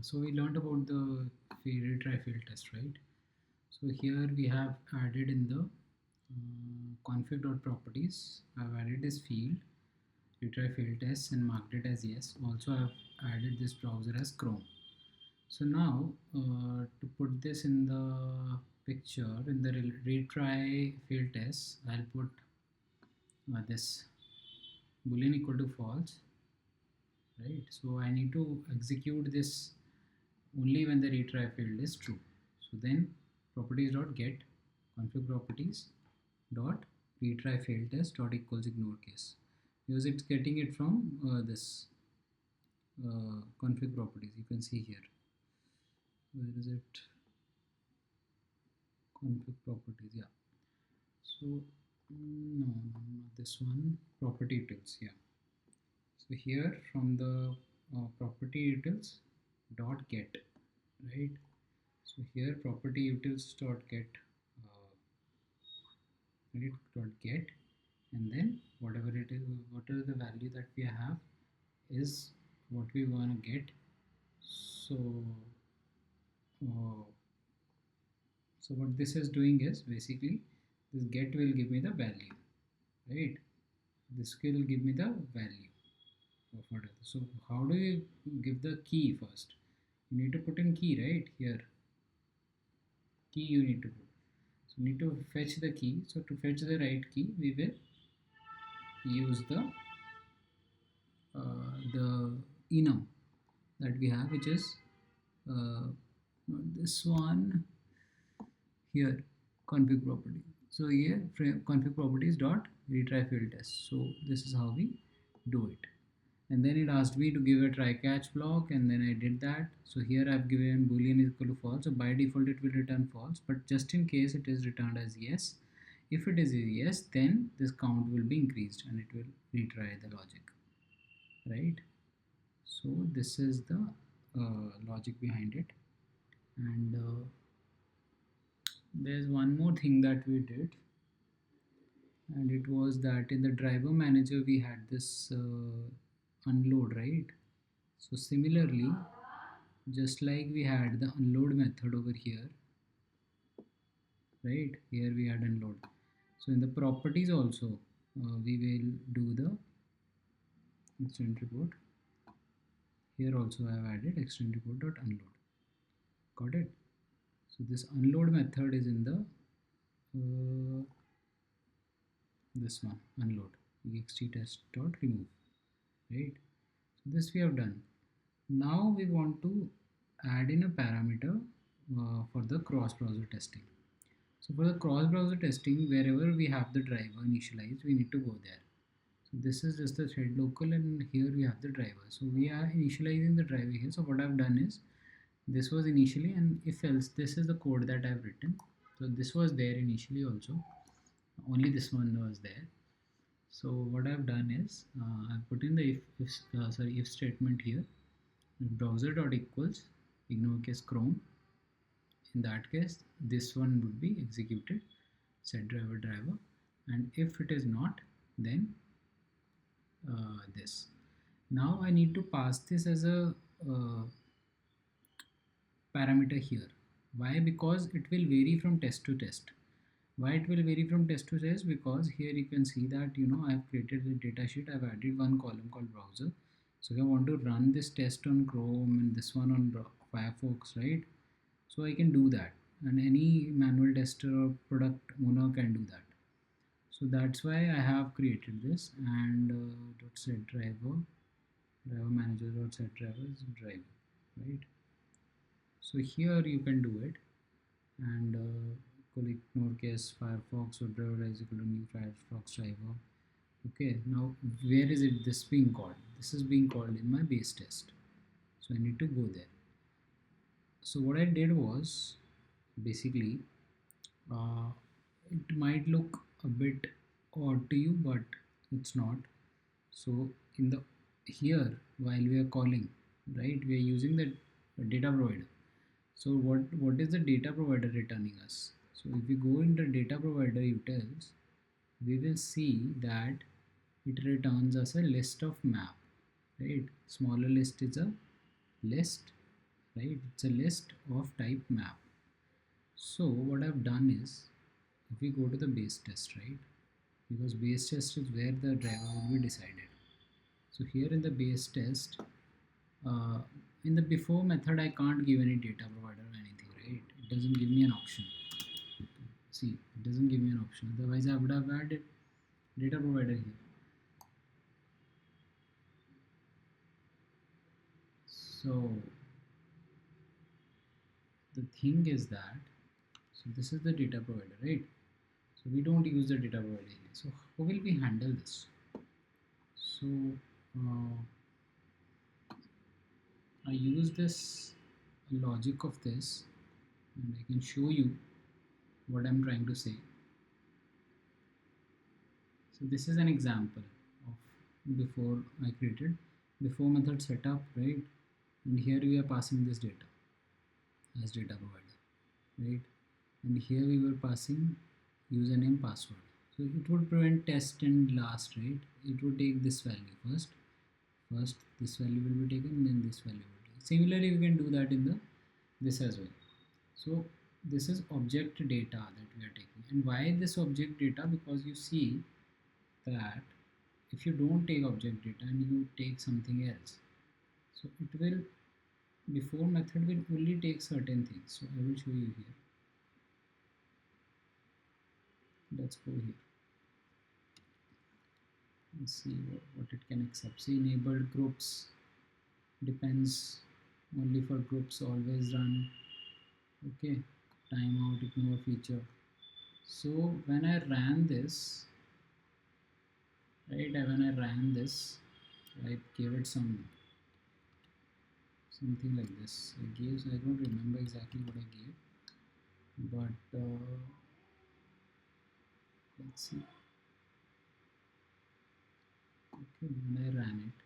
So we learned about the retry field test, right? So here we have added in the config.properties. I've added this field retry field test and marked it as yes. Also I've added this browser as Chrome. So now to put this in the picture in the retry field test, I'll put this boolean equal to false, right? So I need to execute this only when the retry field is true. So then properties.get config properties dot retry failed test dot equals ignore case, because it's getting it from this config properties. You can see here, where is it, config properties, yeah. So no, not this one, property utils, yeah. So here from the property utils dot get, right? So here property utils dot get dot get, and then whatever it is, whatever the value that we have is what we want to get. So uh, so what this is doing is basically this get will give me the value, right? This will give me the value of whatever. So how do you give the key first? You need to put in key, right? Here key you need to put. So need to fetch the key. So to fetch the right key, we will use the enum that we have, which is not this one, here config property. So here config properties dot retry field test. So this is how we do it. And then it asked me to give a try catch block, and then I did that. So here I've given boolean is equal to false. So by default it will return false, but just in case it is returned as yes. If it is a yes, then this count will be increased and it will retry the logic, right? So this is the logic behind it. And there's one more thing that we did, and it was that in the driver manager we had this unload, right? So similarly, just like we had the unload method over here, right? Here we had unload. So in the properties also we will do the extend report. Here also I have added extend report dot unload. Got it? So this unload method is in the this one, unload ext test dot remove, right? So this we have done. Now we want to add in a parameter for the cross-browser testing. So for the cross-browser testing, wherever we have the driver initialized, we need to go there. So this is just the thread local, and here we have the driver. So we are initializing the driver here. So what I've done is, this was initially, and if else, this is the code that I've written. So this was there initially also, only this one was there. So what I've done is, I've put in the if statement here, browser dot equals ignore case Chrome. In that case, this one would be executed, set driver, and if it is not, then this. Now I need to pass this as a parameter here. Why? Because it will vary from test to test. Why it will vary from test to test? Because here you can see that I have created the data sheet. I've added one column called browser. So if I want to run this test on Chrome and this one on Firefox, right? So I can do that, and any manual tester or product owner can do that. So that's why I have created this, and dot set driver manager dot set driver is driver, right? So here you can do it, and ignore case Firefox or driver is equal to new Firefox driver. Okay, now where is it this being called? This is being called in my base test, so I need to go there. So what I did was, basically it might look a bit odd to you, but it's not. So in the here, while we are calling, right, we are using the data provider. So what is the data provider returning us? So if we go into data provider utils, we will see that it returns us a list of map, right? Smaller list is a list, right? It's a list of type map. So what I've done is, if we go to the base test, right, because base test is where the driver will be decided. So here in the base test, uh, in the before method I can't give any data provider or anything, right? It doesn't give me an option. See, it doesn't give me an option, otherwise I would have added data provider here. So the thing is that, so this is the data provider, right? So we don't use the data provider here. So how will we handle this? So uh, I use this logic of this, and I can show you what I'm trying to say. So this is an example of before I created before method setup, right? And here we are passing this data as data provider, right? And here we were passing username, password. So it would prevent test and last, right? It would take this value first. First this value will be taken, then this value will be taken. Similarly, we can do that in the this as well. So this is object data that we are taking. And why this object data? Because you see that if you don't take object data and you take something else, so it will, before method will only take certain things. So I will show you here. Let's go here and see what it can accept. See, enabled groups depends only for groups, always run, okay, timeout, ignore feature. So when I ran this, right, when I ran this, I gave it something like this. I don't remember exactly what I gave, but let's see. Okay, when I ran it,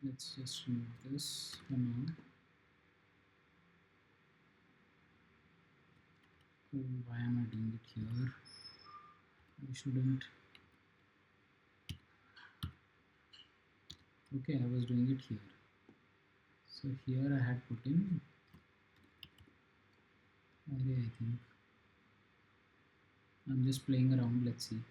let's just remove this for now. Oh, why am I doing it here? I shouldn't. Okay, I was doing it here. So here I had put in array, I think. I'm just playing around, let's see.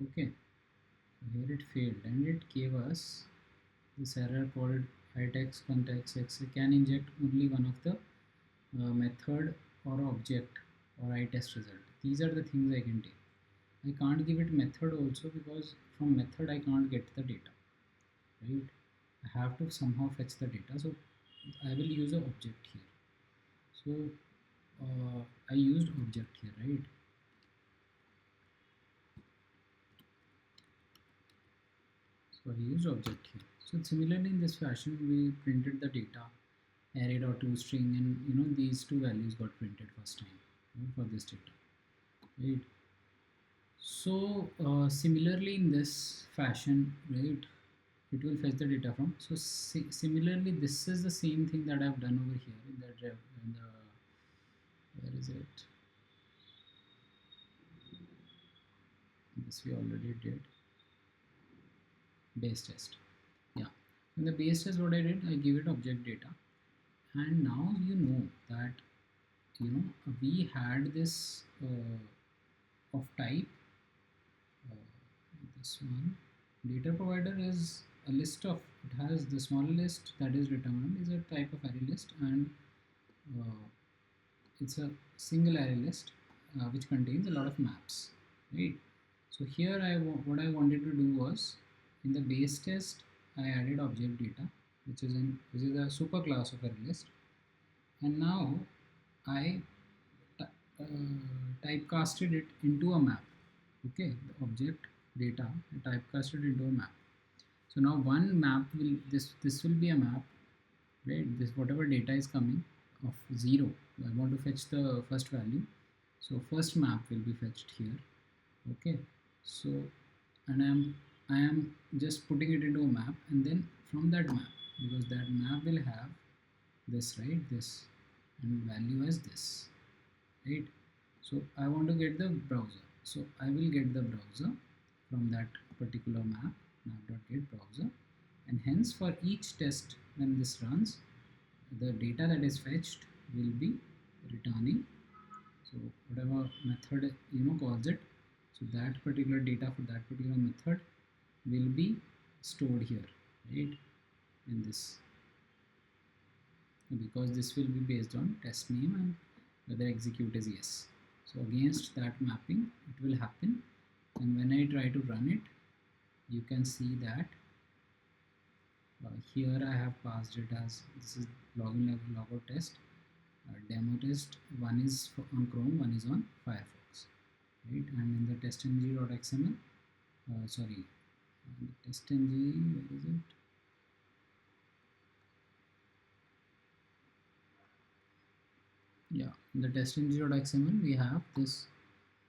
Okay, so here it failed and it gave us this error called itext context x can inject only one of the method or object or itest result. These are the things I can take. I can't give it method also because from method I can't get the data, right? I have to somehow fetch the data, so I will use an object here. So I used object here, right? So I used object here. So similarly in this fashion we printed the data array.toString, and these two values got printed first time, right, for this data, right? So similarly in this fashion, right, it will fetch the data from. So similarly this is the same thing that I've done over here in the where is it, this we already did, base test. Yeah, in the base test what I did, I give it object data, and now you know that we had this of type this one. Data provider is a list of, it has the small list that is returned is a type of array list, and uh, it's a single array list which contains a lot of maps, right? So here what I wanted to do was, in the base test I added object data, which is a super class of array list, and now I typecasted it into a map. Okay, the object data I typecasted into a map. So now one map will, this will be a map, right? This whatever data is coming of 0, I want to fetch the first value, so first map will be fetched here. Okay, so and I am just putting it into a map, and then from that map, because that map will have this, right, this, and value as this, right? So I want to get the browser. So I will get the browser from that particular map.get browser, and hence for each test when this runs, the data that is fetched will be returning. So whatever method calls it, so that particular data for that particular method will be stored here, right, in this, because this will be based on test name and whether execute is yes. So against that mapping it will happen, and when I try to run it, you can see that here I have passed it as this is login level logout test, demo test. One is on Chrome, one is on Firefox, right? And in the testng.xml, sorry, testng, where is it? Yeah, in the testng.xml we have this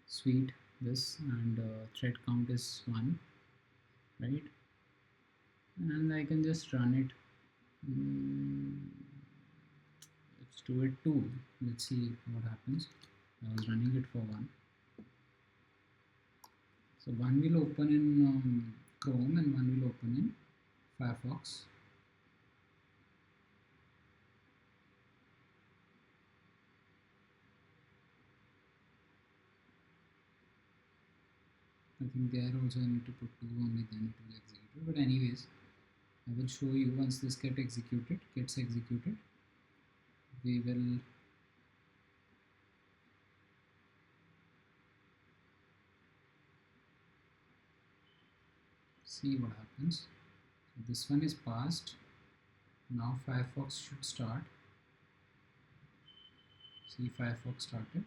suite, this, and thread count is 1, right? And I can just run it. Let's do it 2. Let's see what happens. I was running it for 1. So one will open in Chrome and one will open in Firefox. I think there also I need to put 2 only, then it will execute it. But anyways, I will show you once this gets executed, we will see what happens. So this one is passed. Now Firefox should start. See, Firefox started.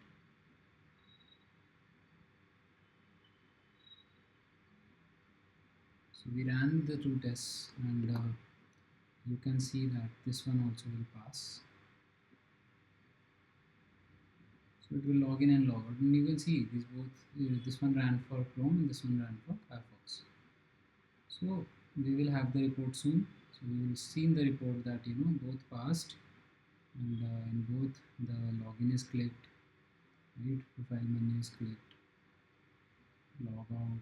So we ran the 2 tests, and you can see that this one also will pass. So it will log in and log out, and you can see these both, this one ran for Chrome and this one ran for Firefox. So we will have the report soon. So we will see in the report that both passed, and in both the login is clicked, right? Profile menu is clicked, log out,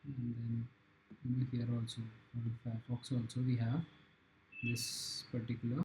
and then here also for Firefox also we have this particular